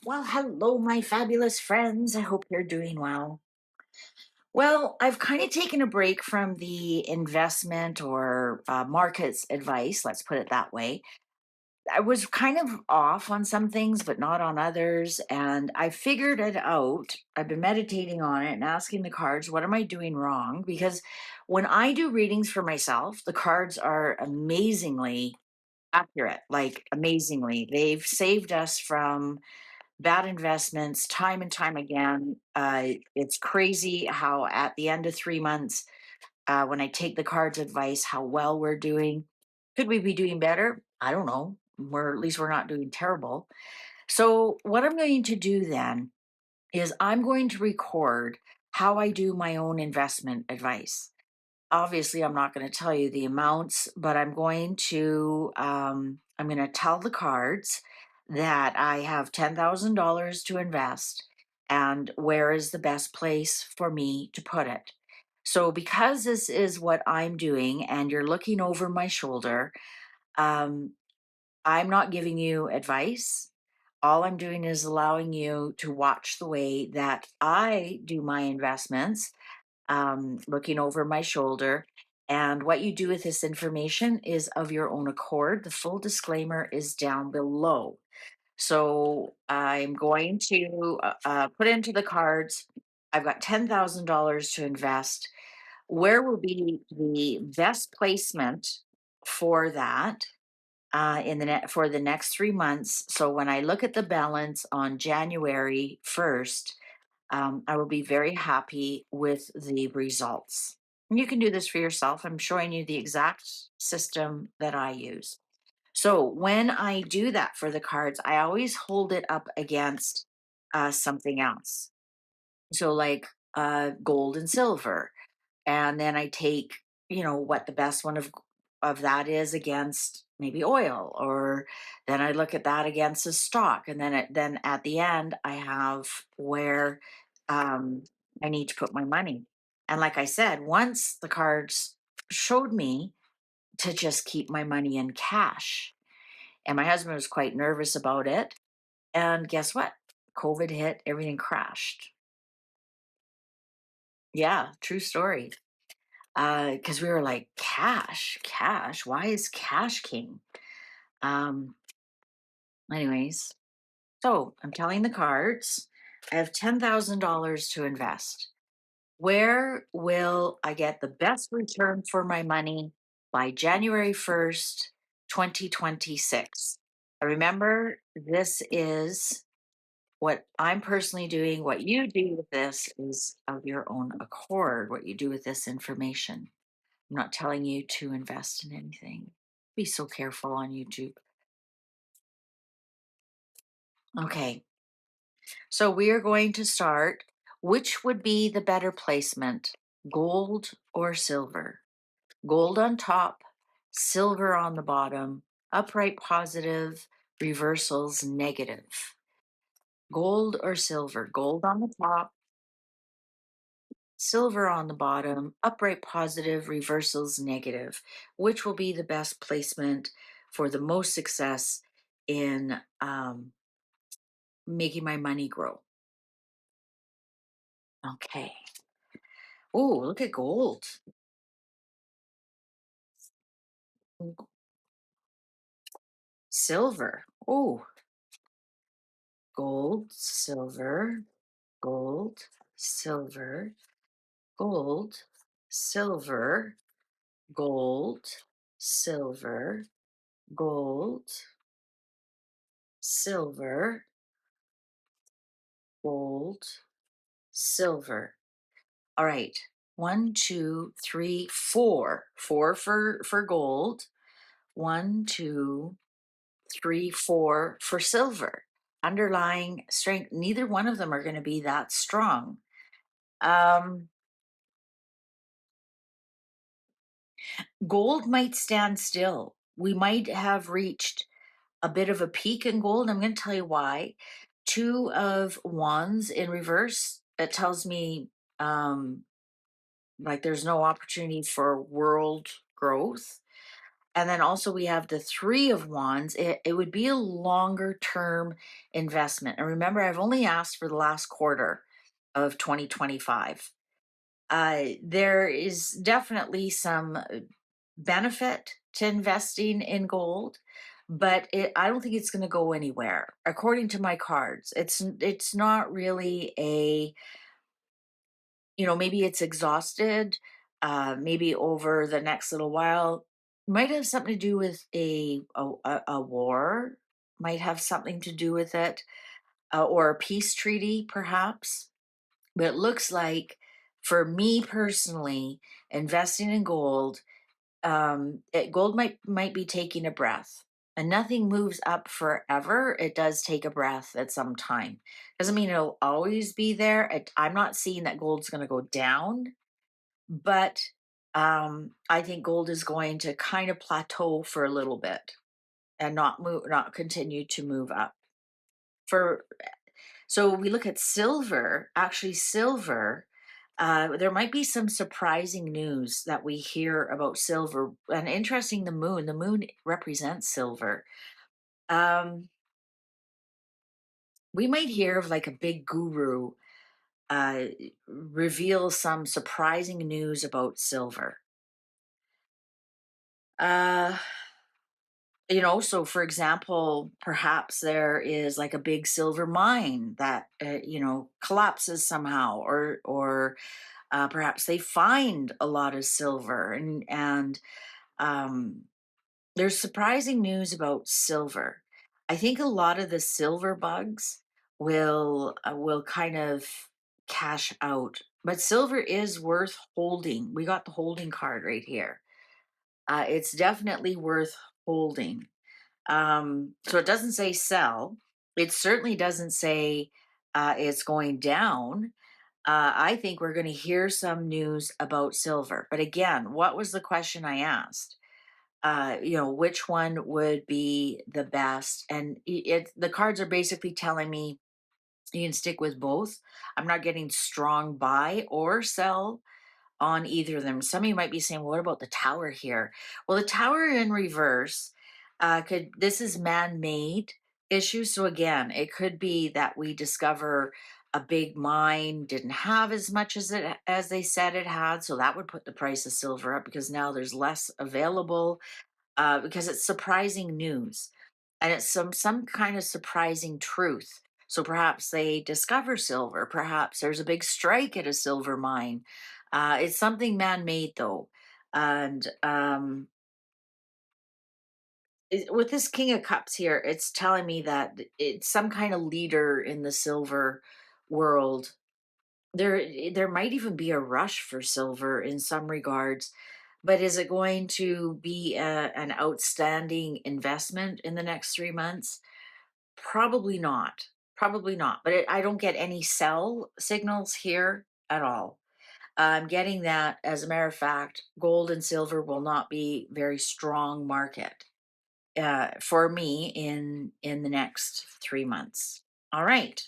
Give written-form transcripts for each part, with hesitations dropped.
Well, hello, my fabulous friends. I hope you're doing well. Well, I've kind of taken a break from the investment or markets advice, let's put it that way. I was kind of off on some things, but not on others. And I figured it out. I've been meditating on it and asking the cards, what am I doing wrong? Because when I do readings for myself, the cards are amazingly accurate, like amazingly. They've saved us from bad investments time and time again. It's crazy how at the end of 3 months, when I take the cards advice, how well we're doing. Could we be doing better? I don't know. We're at least we're not doing terrible. So what I'm going to do then is I'm going to record how I do my own investment advice. Obviously, I'm not going to tell you the amounts, but I'm going to tell the cards that I have $10,000 to invest and where is the best place for me to put it. So because this is what I'm doing and you're looking over my shoulder, um, I'm not giving you advice. All I'm doing is allowing you to watch the way that I do my investments, looking over my shoulder. And what you do with this information is of your own accord. The full disclaimer is down below. So I'm going to put into the cards. I've got $10,000 to invest. Where will be the best placement for that for the next 3 months? So when I look at the balance on January 1st, I will be very happy with the results. And you can do this for yourself. I'm showing you the exact system that I use. So when I do that for the cards, I always hold it up against something else. So, like gold and silver, and then I take, what the best one of that is against maybe oil, or then I look at that against a stock, and then at the end I have where um, I need to put my money. And like I said, once the cards showed me to just keep my money in cash, and my husband was quite nervous about it. And guess what? COVID hit, everything crashed. Yeah, true story. Because we were like, cash, why is cash king? Um, anyways, so I'm telling the cards, I have $10,000 to invest. Where will I get the best return for my money by January 1st, 2026? Remember, this is what I'm personally doing. What you do with this is of your own accord, what you do with this information. I'm not telling you to invest in anything. Be so careful on YouTube. Okay, so we are going to start. Which would be the better placement, gold or silver? Gold on top, silver on the bottom, upright positive, reversals negative. Gold or silver? Gold on the top, silver on the bottom, upright positive, reversals negative. Which will be the best placement for the most success in making my money grow? Okay. Oh, look at gold. Silver. Oh, gold, silver, gold, silver, gold, silver, gold, silver, gold, silver, gold, silver. All right. One, two, three, four. Four for gold. One, two, three, four for silver. Underlying strength. Neither one of them are going to be that strong. Um, Gold might stand still. We might have reached a bit of a peak in gold. I'm going to tell you why. Two of wands in reverse. It tells me like there's no opportunity for world growth. And then also we have the Three of Wands. It would be a longer term investment. And remember, I've only asked for the last quarter of 2025. There is definitely some benefit to investing in gold, but I don't think it's going to go anywhere. According to my cards, it's not really a, maybe it's exhausted. Maybe over the next little while, might have something to do with a war. Might have something to do with it, or a peace treaty, perhaps. But it looks like, for me personally, investing in gold, gold might be taking a breath, and nothing moves up forever. It does take a breath at some time. Doesn't mean it'll always be there. I'm not seeing that gold's going to go down, but I think gold is going to kind of plateau for a little bit and not continue to move up. For So we look at silver. Actually, silver. There might be some surprising news that we hear about silver. And interesting, the moon. The moon represents silver. Um, we might hear of like a big guru uh, reveal some surprising news about silver. Uh, so for example, perhaps there is like a big silver mine that collapses somehow, or perhaps they find a lot of silver, and um, there's surprising news about silver. I think a lot of the silver bugs will kind of cash out, but silver is worth holding. We got the holding card right here. It's definitely worth holding. So it doesn't say sell. It certainly doesn't say it's going down. I think we're going to hear some news about silver. But again, what was the question I asked? Which one would be the best? And the cards are basically telling me you can stick with both. I'm not getting strong buy or sell on either of them. Some of you might be saying, well, what about the tower here? Well, the tower in reverse, this is man-made issue. So again, it could be that we discover a big mine didn't have as much as they said it had. So that would put the price of silver up, because now there's less available, because it's surprising news, and it's some kind of surprising truth. So perhaps they discover silver. Perhaps there's a big strike at a silver mine. It's something man-made, though, and with this King of Cups here, it's telling me that it's some kind of leader in the silver world. There might even be a rush for silver in some regards, but is it going to be an outstanding investment in the next 3 months? Probably not. Probably not. But I don't get any sell signals here at all. I'm getting that, as a matter of fact, gold and silver will not be very strong market for me in the next 3 months. All right.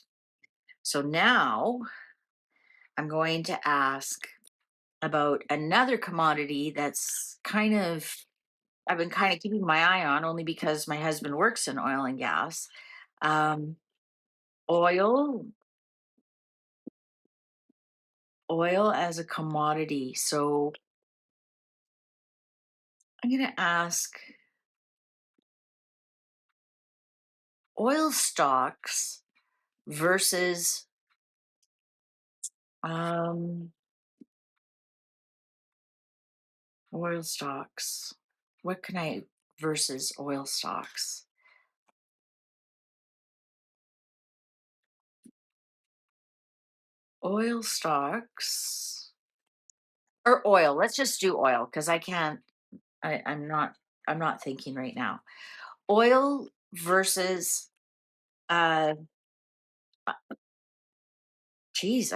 So now I'm going to ask about another commodity that's I've been kind of keeping my eye on, only because my husband works in oil and gas. Um, oil, oil as a commodity. So I'm going to ask, oil stocks versus um, oil stocks. What can I versus oil stocks? Oil stocks or oil. Let's just do oil, because I can't. I'm not. I'm not thinking right now. Oil versus. Uh, Geez,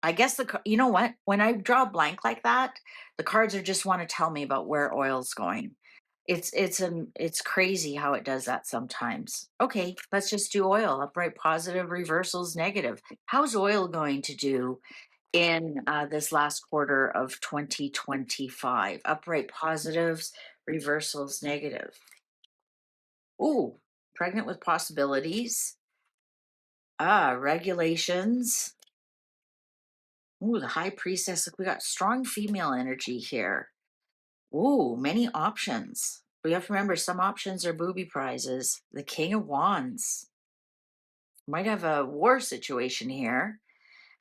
I guess you know what? When I draw a blank like that, the cards are just want to tell me about where oil's going. It's crazy how it does that sometimes. Okay, let's just do oil. Upright positive, reversals negative. How's oil going to do in this last quarter of 2025? Upright positives, Reversal's negative. Ooh, pregnant with possibilities. Regulations. Ooh, the high priestess. Look, we got strong female energy here. Ooh, many options. We have to remember some options are booby prizes. The King of Wands. Might have a war situation here.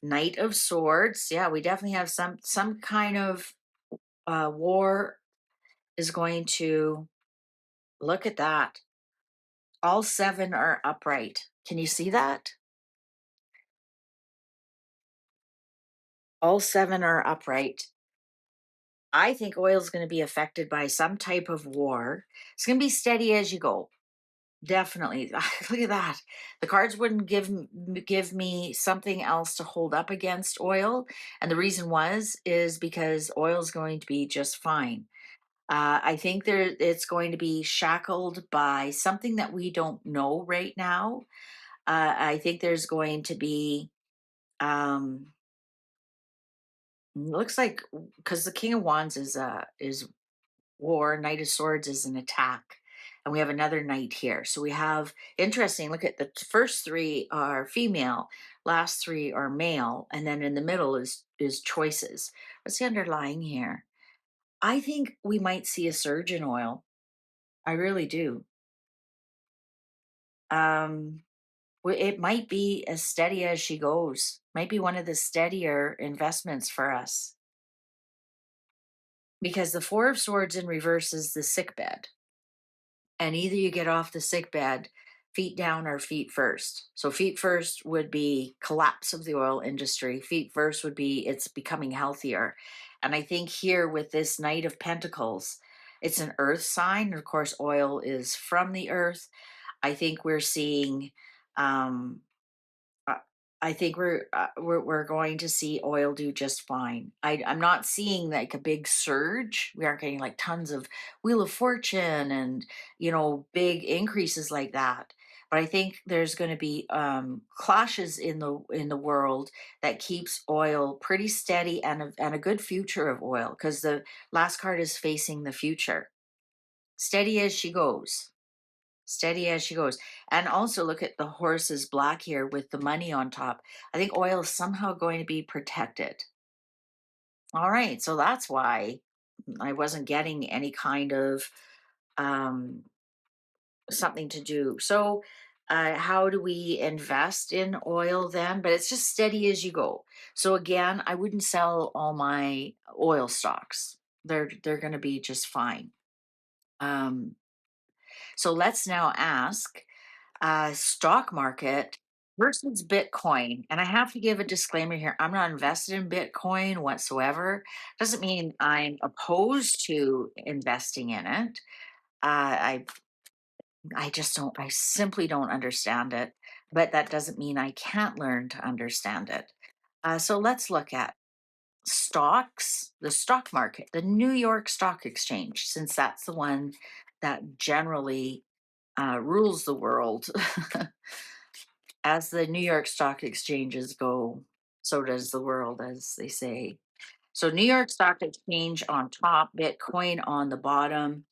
Knight of Swords. Yeah, we definitely have some kind of war is going to look at that. All seven are upright. Can you see that? All seven are upright. I think oil is going to be affected by some type of war. It's going to be steady as you go. Definitely. Look at that. The cards wouldn't give me something else to hold up against oil, and the reason is because oil is going to be just fine. I think it's going to be shackled by something that we don't know right now. I think there's going to be looks like because the King of Wands is war, Knight of Swords is an attack, and we have another knight here. So we have interesting. Look at the first three are female, last three are male, and then in the middle is choices. What's the underlying here? I think we might see a surge in oil. I really do. Um, it might be as steady as she goes. Might be one of the steadier investments for us because the Four of Swords in reverse is the sick bed. And either you get off the sick bed feet down or feet first. So feet first would be collapse of the oil industry. Feet first would be it's becoming healthier. And I think here with this Knight of Pentacles, it's an earth sign. Of course, oil is from the earth. I think we're seeing um, uh, I think we're going to see oil do just fine. I'm not seeing like a big surge. We aren't getting like tons of Wheel of Fortune and big increases like that. But I think there's going to be clashes in the world that keeps oil pretty steady and a good future of oil because the last card is facing the future. Steady as she goes. Steady as she goes. And also look at the horse is black here with the money on top. I think oil is somehow going to be protected. All right. So that's why I wasn't getting any kind of um, something to do. So, how do we invest in oil then? But it's just steady as you go. So again, I wouldn't sell all my oil stocks. They're going to be just fine. Um, so let's now ask stock market versus Bitcoin. And I have to give a disclaimer here. I'm not invested in Bitcoin whatsoever. Doesn't mean I'm opposed to investing in it. I just don't. I simply don't understand it. But that doesn't mean I can't learn to understand it. So let's look at stocks, the stock market, the New York Stock Exchange, since that's the one that generally rules the world. As the New York Stock Exchanges go, so does the world, as they say. So, New York Stock Exchange on top, Bitcoin on the bottom.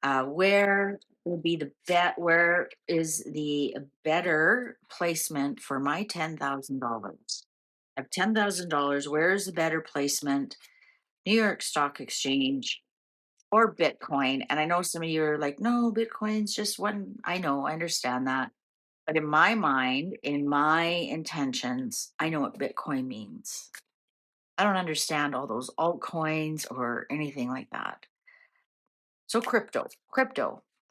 Where would be the bet? Where is the better placement for my $10,000? I have $10,000. Where is the better placement? New York Stock Exchange or Bitcoin? And I know some of you are like, no, Bitcoin's just one. I know, I understand that. But in my mind, in my intentions, I know what Bitcoin means. I don't understand all those altcoins or anything like that. So crypto,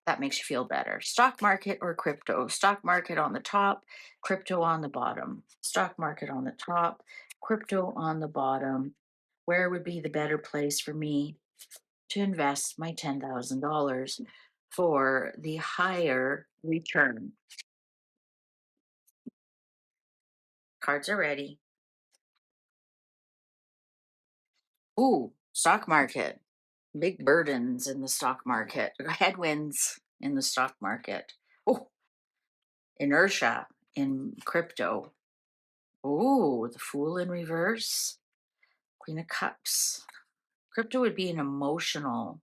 that makes you feel better. Stock market or crypto? Stock market on the top, crypto on the bottom. Stock market on the top, crypto on the bottom. Where would be the better place for me to invest my $10,000 for the higher return? Cards are ready. Ooh, stock market. Big burdens in the stock market, headwinds in the stock market. Oh, inertia in crypto. Oh, the Fool in reverse. Queen of Cups. Crypto would be an emotional.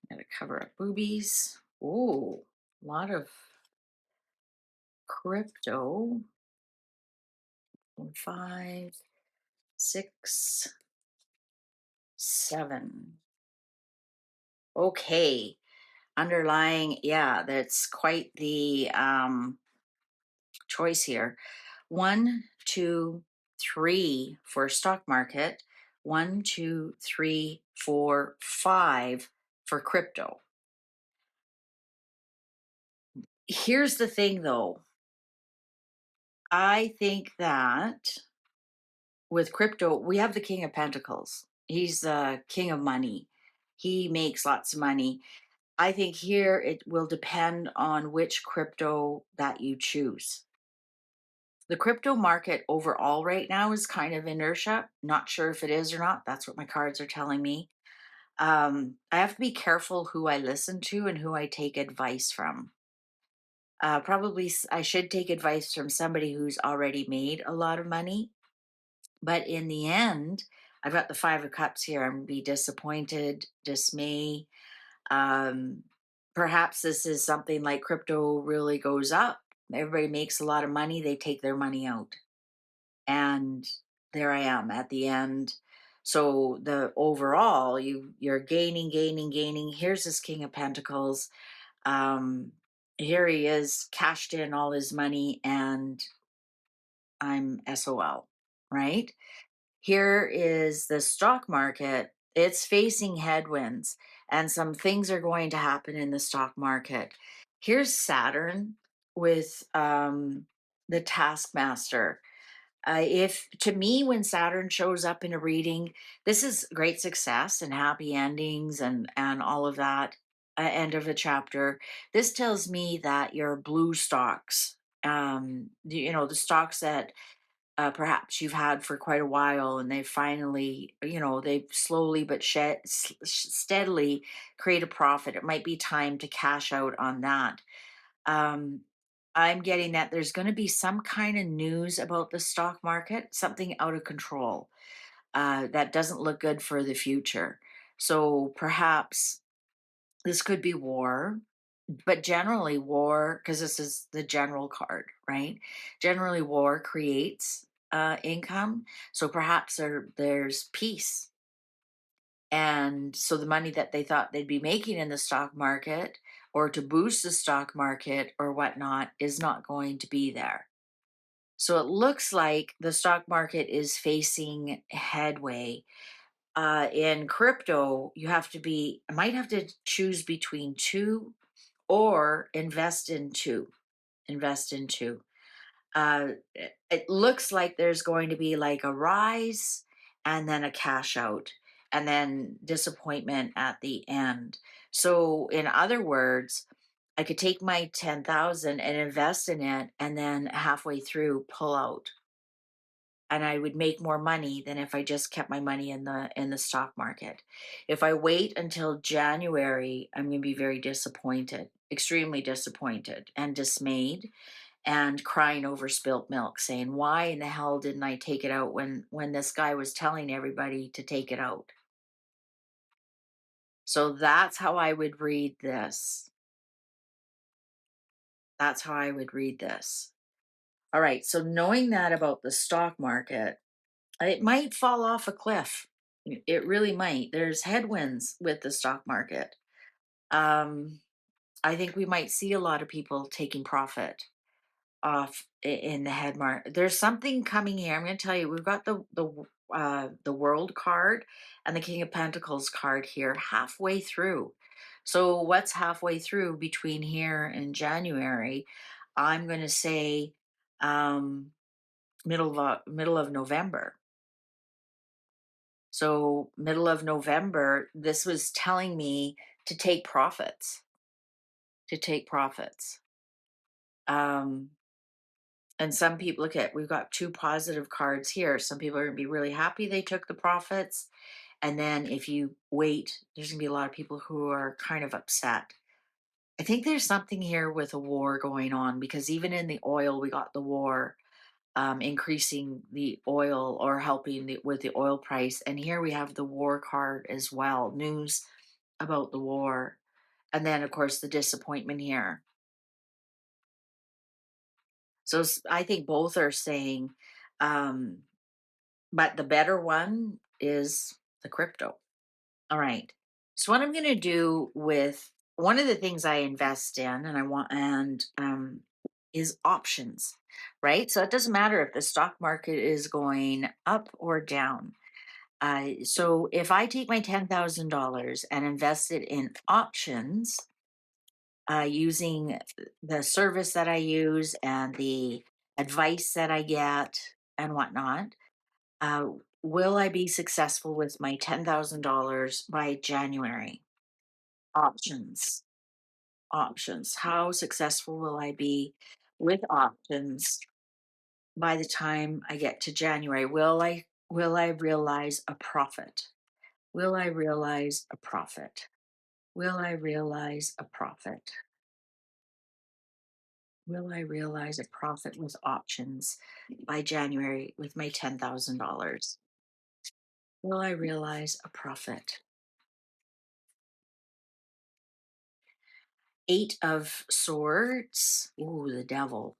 Gotta cover up boobies. Ooh, a lot of crypto. 5, 6, 7. Okay. Underlying, yeah, that's quite the choice here. One, two, three for stock market. One, two, three, four, five for crypto. Here's the thing though. I think that with crypto, we have the King of Pentacles. He's the king of money. He makes lots of money. I think here it will depend on which crypto that you choose. The crypto market overall right now is kind of inertia. Not sure if it is or not. That's what my cards are telling me. I have to be careful who I listen to and who I take advice from. I should take advice from somebody who's already made a lot of money. But in the end, I've got the Five of Cups here. I'm going to be disappointed, dismay. Um, Perhaps this is something like crypto really goes up. Everybody makes a lot of money. They take their money out. And there I am at the end. So the overall, you're gaining, gaining, gaining. Here's this King of Pentacles. Um, Here he is, cashed in all his money, and I'm SOL, right? Here is the stock market. It's facing headwinds, and some things are going to happen in the stock market. Here's Saturn with the Taskmaster. If to me, when Saturn shows up in a reading, this is great success and happy endings and all of that. End of a chapter. This tells me that your blue stocks, the stocks that perhaps you've had for quite a while, and they finally, they've slowly but steadily create a profit. It might be time to cash out on that. um, I'm getting that there's going to be some kind of news about the stock market, something out of control that doesn't look good for the future. So perhaps this could be war, but generally, war, because this is the general card, right? Generally, war creates income. So perhaps there's peace, and so the money that they thought they'd be making in the stock market or to boost the stock market or whatnot is not going to be there. So it looks like the stock market is facing headway. In crypto, might have to choose between two or invest in two. Invest in two. It looks like there's going to be like a rise and then a cash out and then disappointment at the end. So, in other words, I could take my 10,000 and invest in it and then halfway through pull out, and I would make more money than if I just kept my money in the stock market. If I wait until January, I'm going to be very disappointed, extremely disappointed and dismayed, and crying over spilt milk, saying, "Why in the hell didn't I take it out when this guy was telling everybody to take it out?" So that's how I would read this. That's how I would read this. All right. So knowing that about the stock market, it might fall off a cliff. It really might. There's headwinds with the stock market. Um, I think we might see a lot of people taking profit off in the head mark. There's something coming here. I'm going to tell you. We've got the World card and the King of Pentacles card here halfway through. So what's halfway through between here and January? I'm going to say um, middle of November. So middle of November, this was telling me to take profits, to take profits. Um, and some people, we've got two positive cards here. Some people are going to be really happy they took the profits. And then if you wait, there's going to be a lot of people who are kind of upset. I think there's something here with a war going on, because even in the oil, we got the war increasing the oil or helping with the oil price. And here we have the war card as well, news about the war. And then, of course, the disappointment here. So I think both are saying, um, but the better one is the crypto. All right. So what I'm going to do with one of the things I invest in, and I want, and is options, right? So it doesn't matter if the stock market is going up or down. So if I take my $10,000 and invest it in options, using the service that I use and the advice that I get and whatnot, uh, will I be successful with my $10,000 by January? Options. Options. How successful will I be with options by the time I get to January? Will I realize a profit? Will I realize a profit? Will I realize a profit? Will I realize a profit with options by January with my $10,000? Will I realize a profit? Eight of Swords. Ooh, the devil.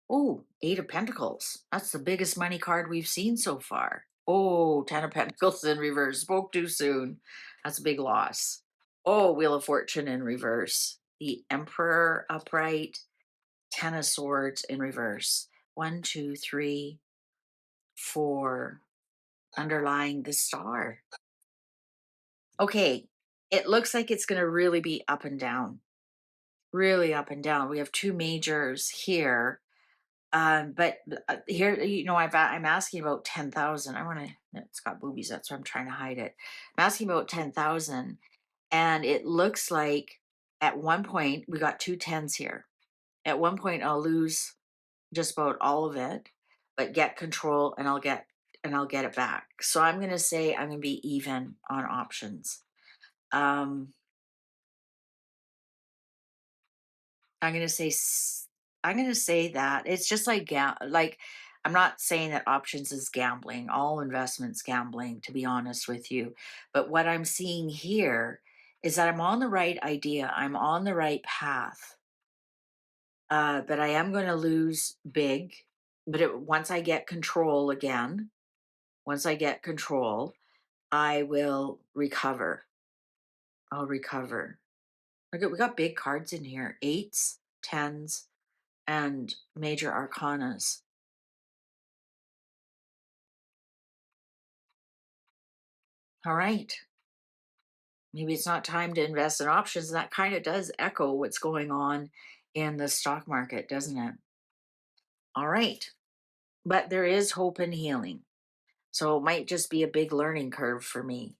Oh, Eight of Pentacles. That's the biggest money card we've seen so far. Oh, Ten of Pentacles in reverse. Spoke too soon. That's a big loss. Oh, Wheel of Fortune in reverse. The Emperor upright. Ten of Swords in reverse. One, two, three, four. Underlying the Star. Okay, it looks like it's going to really be up and down. Really up and down. We have two majors here. But here, I'm asking about 10,000. I want to, it's got boobies. That's why I'm trying to hide it. I'm asking about 10,000. And it looks like at one point we got two tens here. At one point I'll lose just about all of it, but get control and I'll get it back. So I'm going to say I'm going to be even on options. Um, I'm gonna say I'm gonna say that it's just like like I'm not saying that options is gambling, all investments gambling, to be honest with you. But what I'm seeing here is that I'm on the right idea. I'm on the right path. But I am going to lose big. But once I get control again, once I get control, I will recover. I'll recover. Look, we got big cards in here: eights, tens, and major arcanas. All right. Maybe it's not time to invest in options. That kind of does echo what's going on in the stock market, doesn't it? All right. But there is hope and healing. So it might just be a big learning curve for me.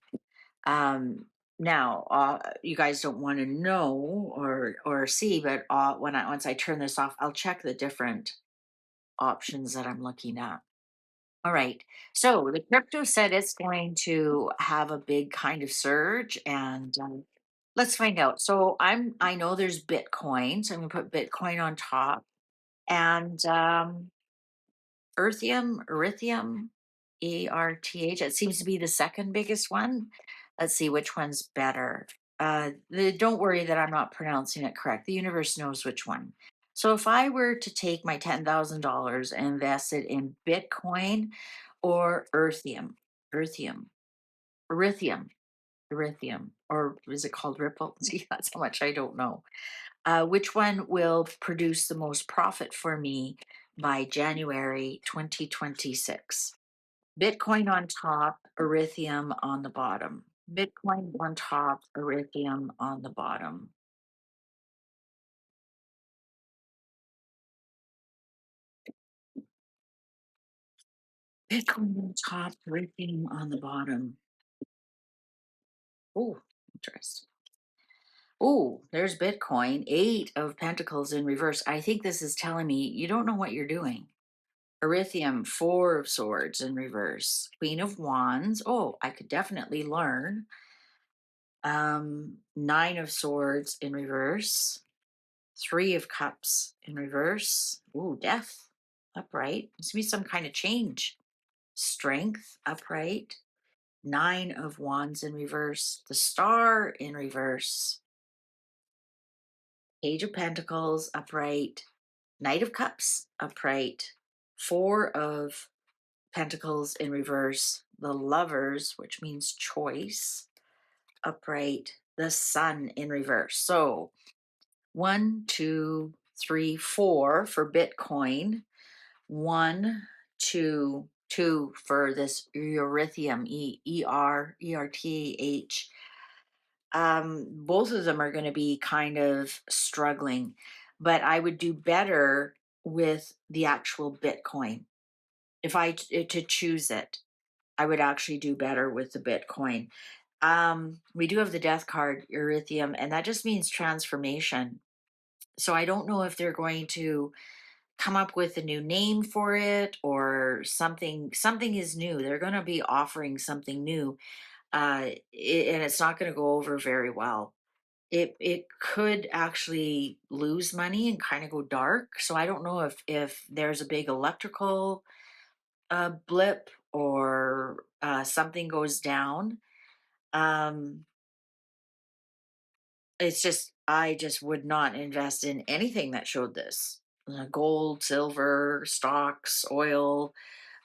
Now, you guys don't want to know or see, but once I turn this off, I'll check the different options that I'm looking at. All right. So the crypto said it's going to have a big kind of surge, and let's find out. So I know there's Bitcoin, so I'm gonna put Bitcoin on top, and Earthium, ERTH. It seems to be the second biggest one. Let's see which one's better. Don't worry that I'm not pronouncing it correct. The universe knows which one. So if I were to take my $10,000 and invest it in Bitcoin or Earthium, Erithium, Erithium, or is it called Ripple? See, that's how much I don't know. Which one will produce the most profit for me by January 2026? Bitcoin on top, Erithium on the bottom. Bitcoin on top, Erithium on the bottom. Bitcoin on top, Erithium on the bottom. Oh, interesting. Oh, there's Bitcoin, Eight of Pentacles in reverse. I think this is telling me you don't know what you're doing. Erythium, Four of Swords in reverse. Queen of Wands. Oh, I could definitely learn. Nine of Swords in reverse. Three of Cups in reverse. Ooh, Death upright. Must be some kind of change. Strength upright. Nine of Wands in reverse, the Star in reverse, Page of Pentacles upright, Knight of Cups upright, Four of Pentacles in reverse, the Lovers, which means choice, upright, the Sun in reverse. So 1, 2, 3, 4 for Bitcoin. 1, 2, 2 for this Ethereum, ERERTH. Both of them are going to be kind of struggling, but I would do better with the actual Bitcoin. If I to choose it, I would actually do better with the Bitcoin. We do have the death card, Ethereum, and that just means transformation. So I don't know if they're going to come up with a new name for it or something is new. They're going to be offering something new, and it's not going to go over very well. It could actually lose money and kind of go dark. So I don't know if there's a big electrical blip or something goes down. Um, it's just I just would not invest in anything that showed this. Gold, silver, stocks, oil.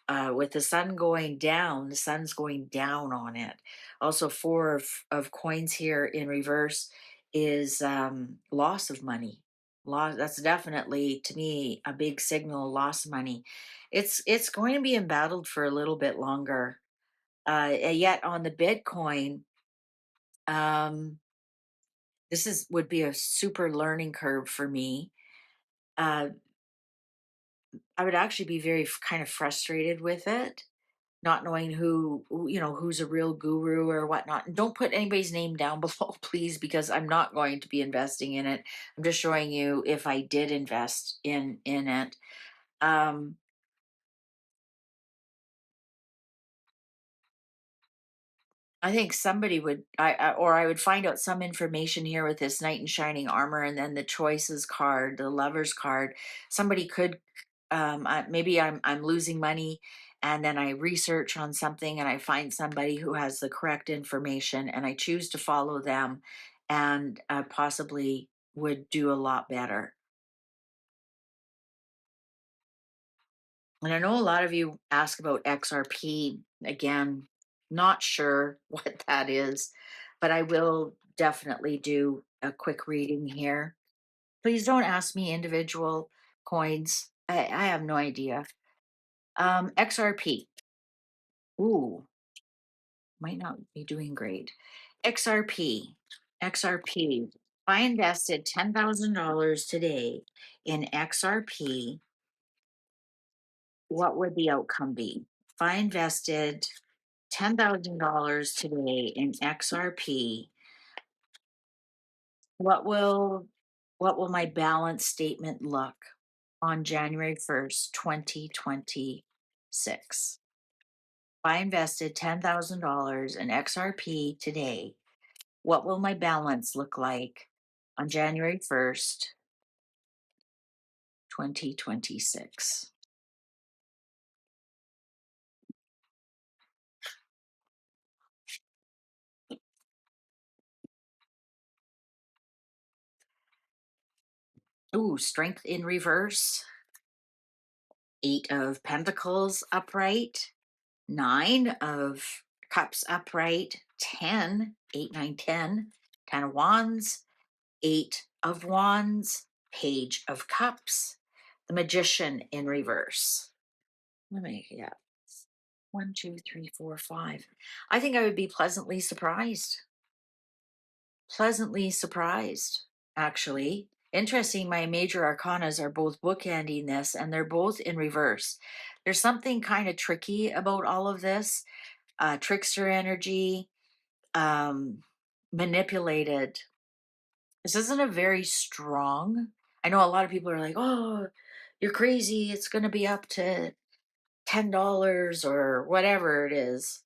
With the sun going down, the sun's going down on it. Also, four of coins here in reverse is loss of money. Loss. That's definitely to me a big signal. Loss of money. It's going to be embattled for a little bit longer. Yet on the Bitcoin, um, this is would be a super learning curve for me. Uh, I would actually be very kind of frustrated with it, not knowing who's a real guru or whatnot. And don't put anybody's name down below, please, because I'm not going to be investing in it. I'm just showing you if I did invest in it. Um, I think somebody would, or I would find out some information here with this knight in shining armor, and then the choices card, the lovers card. Somebody could, maybe I'm losing money, and then I research on something, and I find somebody who has the correct information, and I choose to follow them, and possibly would do a lot better. And I know a lot of you ask about XRP. Again, not sure what that is, but I will definitely do a quick reading here. Please don't ask me individual coins. I have no idea. XRP. Ooh, might not be doing great. XRP. XRP. If I invested $10,000 today in XRP, what would the outcome be? If I invested $10,000 today in XRP, what will my balance statement look on January 1st, 2026? If I invested $10,000 in XRP today, what will my balance look like on January 1st, 2026? Ooh, strength in reverse, Eight of Pentacles upright, Nine of Cups upright, 10, 8, 9, 10, 10 of Wands, Eight of Wands, Page of Cups, the Magician in reverse. Let me, yeah, 1, 2, 3, 4, 5. I think I would be pleasantly surprised. Pleasantly surprised, actually. Interesting, my major arcanas are both bookending this and they're both in reverse. There's something kind of tricky about all of this, trickster energy, um, manipulated. This isn't a very strong. I know a lot of people are like, "Oh, you're crazy. It's going to be up to $10 or whatever it is."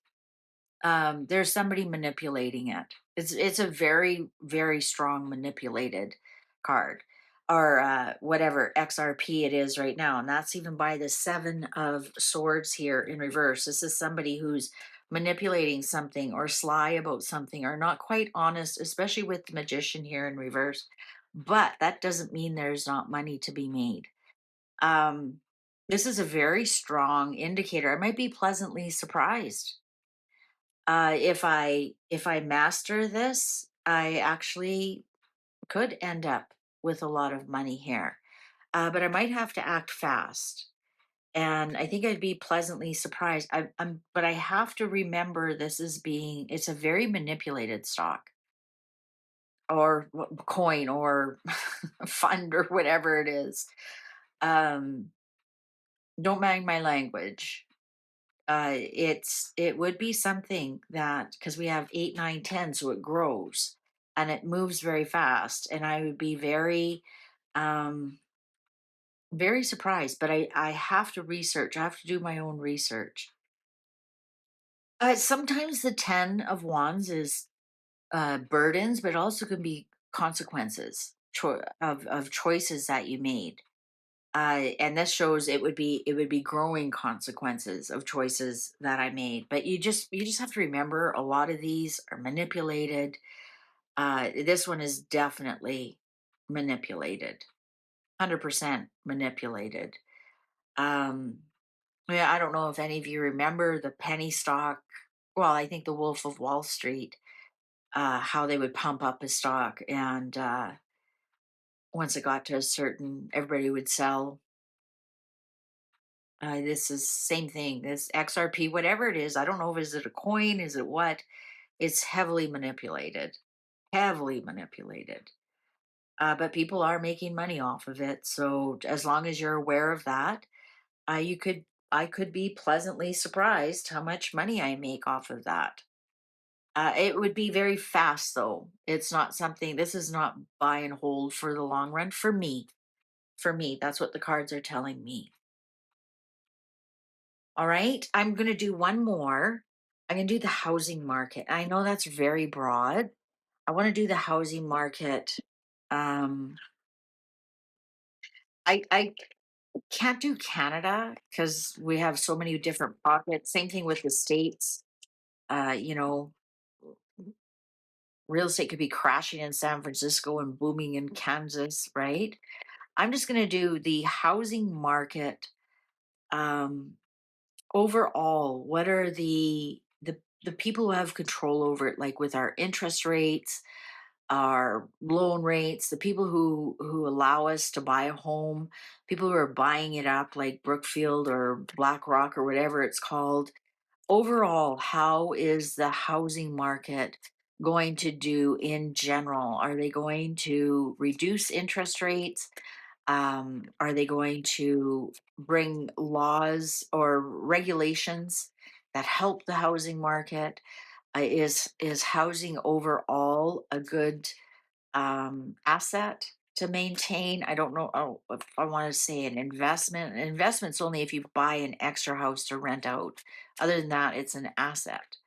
There's somebody manipulating it. It's a very very strong manipulated card, or whatever XRP it is right now, and that's even by the Seven of Swords here in reverse. This is somebody who's manipulating something or sly about something or not quite honest, especially with the magician here in reverse. But that doesn't mean there's not money to be made. Um, this is a very strong indicator. I might be pleasantly surprised. If I master this, I actually could end up with a lot of money here. But I might have to act fast. And I think I'd be pleasantly surprised. But I have to remember this is being, it's a very manipulated stock or coin or fund or whatever it is. Um, don't mind my language. It would be something that, because we have 8, 9, 10, so it grows and it moves very fast. And I would be um, very surprised. But I have to research. I have to do my own research. Sometimes the 10 of wands is burdens, but it also can be consequences of choices that you made. And this shows it would be growing consequences of choices that I made. But you just have to remember a lot of these are manipulated. This one is definitely manipulated, 100% manipulated. Um, yeah, I don't know if any of you remember the penny stock. Well, I think the Wolf of Wall Street, how they would pump up a stock, and once it got to a certain, everybody would sell. This is same thing. This XRP, whatever it is, I don't know if is it a coin, is it what? It's heavily manipulated, heavily manipulated. But people are making money off of it. So as long as you're aware of that, you could I could be pleasantly surprised how much money I make off of that. It would be very fast though. It's not something. This is not buy and hold for the long run for me. For me, that's what the cards are telling me. All right. I'm going to do one more. I'm going to do the housing market. I know that's very broad. I want to do the housing market. Um, I can't do Canada because we have so many different pockets. Same thing with the states. You know, real estate could be crashing in San Francisco and booming in Kansas, right? I'm just going to do the housing market. Um, Overall, what are the people who have control over it, like with our interest rates, our loan rates, the people who allow us to buy a home, people who are buying it up, like Brookfield or BlackRock or whatever it's called. Overall, how is the housing market going to do in general? Are they going to reduce interest rates? Are they going to bring laws or regulations that help the housing market? Is housing overall a good asset to maintain? I don't know if I want to say an investment. An investment's only if you buy an extra house to rent out. Other than that, it's an asset.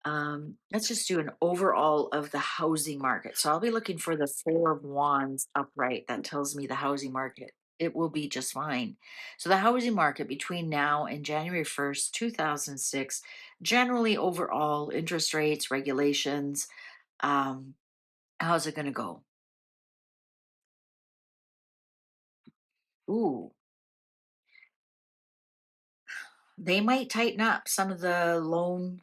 Let's just do an overall of the housing market. So I'll be looking for the Four of Wands upright that tells me the housing market. It will be just fine. So the housing market between now and January 1st, 2006, generally overall interest rates, regulations, um, how's it going to go? Ooh, they might tighten up some of the loan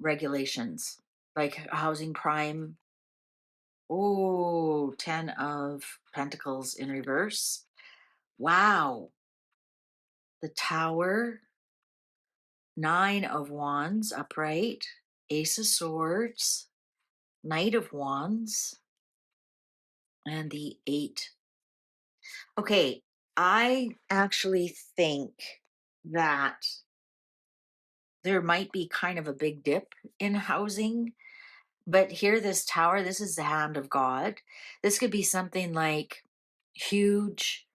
regulations, like housing prime. Oh, 10 of Pentacles in reverse. Wow. The Tower, 9 of Wands upright, Ace of Swords, Knight of Wands, and the 8. Okay, I actually think that there might be kind of a big dip in housing. But here, this tower, this is the hand of God. This could be something like huge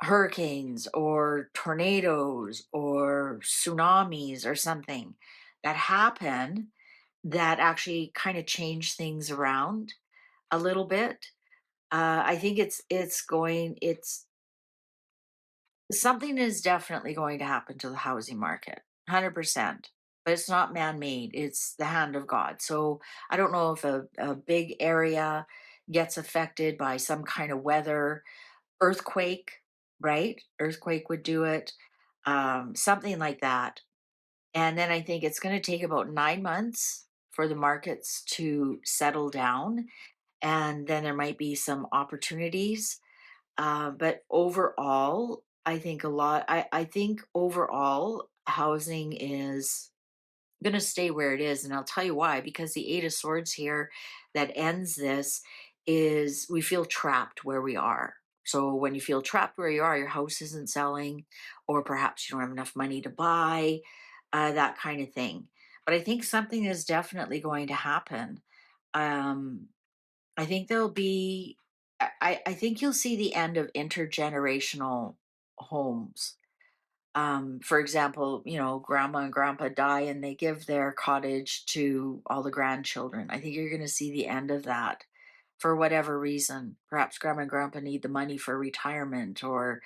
hurricanes or tornadoes or tsunamis or something that happen that actually kind of change things around a little bit. I think it's something is definitely going to happen to the housing market. 100%. But it's not man-made, it's the hand of God. So I don't know if a big area gets affected by some kind of weather, earthquake, right? Earthquake would do it, something like that. And then I think it's going to take about 9 months for the markets to settle down. And then there might be some opportunities. But overall, I think overall, housing is going to stay where it is. And I'll tell you why, because the Eight of Swords here that ends this is we feel trapped where we are. So when you feel trapped where you are, your house isn't selling, or perhaps you don't have enough money to buy, that kind of thing. But I think something is definitely going to happen. Um, I think there'll be, I think you'll see the end of intergenerational homes. For example, grandma and grandpa die and they give their cottage to all the grandchildren. I think you're going to see the end of that for whatever reason. Perhaps grandma and grandpa need the money for retirement, or,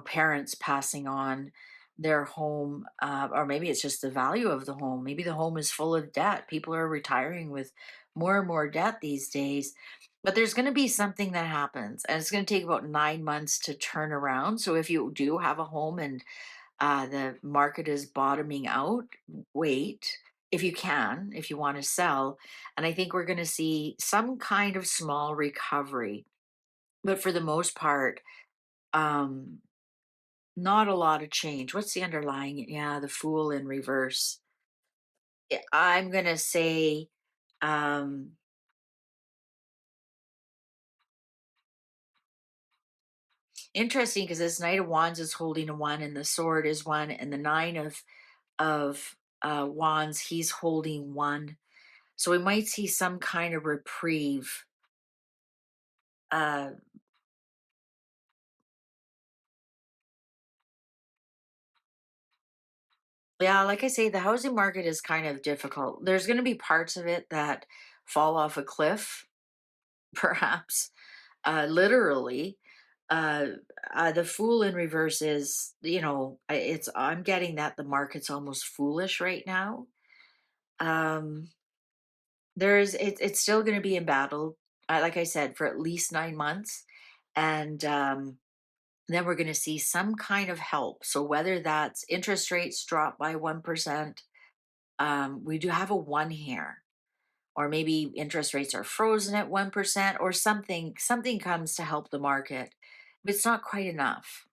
parents passing on their home, or maybe it's just the value of the home. Maybe the home is full of debt. People are retiring with more and more debt these days. But there's going to be something that happens, and it's going to take about 9 months to turn around. So if you do have a home and the market is bottoming out, wait if you can, if you want to sell. And I think we're going to see some kind of small recovery. But for the most part, um, not a lot of change. What's the underlying? Yeah, the fool in reverse. I'm going to say, um, interesting, because this Knight of Wands is holding a one, and the sword is one, and the Nine of Wands, he's holding one. So we might see some kind of reprieve. Uh, yeah, like I say, the housing market is kind of difficult. There's going to be parts of it that fall off a cliff, perhaps, literally. Uh, the fool in reverse is, I'm getting that the market's almost foolish right now. Um, it's still going to be embattled, like I said, for at least 9 months. And, then we're going to see some kind of help. So whether that's interest rates drop by 1%, we do have a one here, or maybe interest rates are frozen at 1%, or something comes to help the market. But it's not quite enough.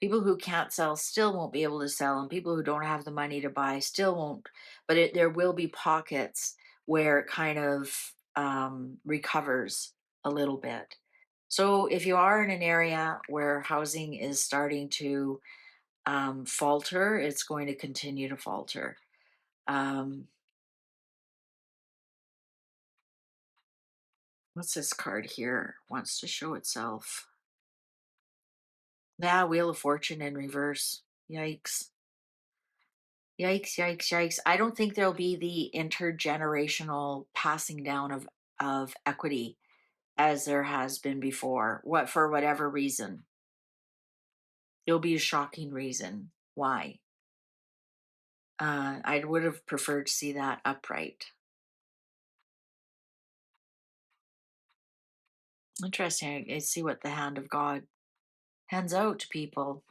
People who can't sell still won't be able to sell, and people who don't have the money to buy still won't. But there will be pockets where it kind of recovers a little bit. So if you are in an area where housing is starting to falter, it's going to continue to falter. Um, what's this card here? Wants to show itself. Yeah, Wheel of Fortune in reverse. Yikes. Yikes, yikes, yikes. I don't think there'll be the intergenerational passing down of equity as there has been before. What For whatever reason. It'll be a shocking reason why. I would have preferred to see that upright. Interesting. I see what the hand of God hands out to people.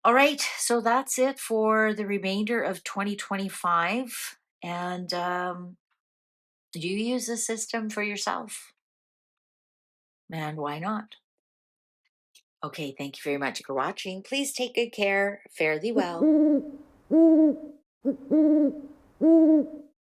All right, so that's it for the remainder of 2025. And do you use the system for yourself? And why not? Okay, thank you very much for watching. Please take good care. Fare thee well.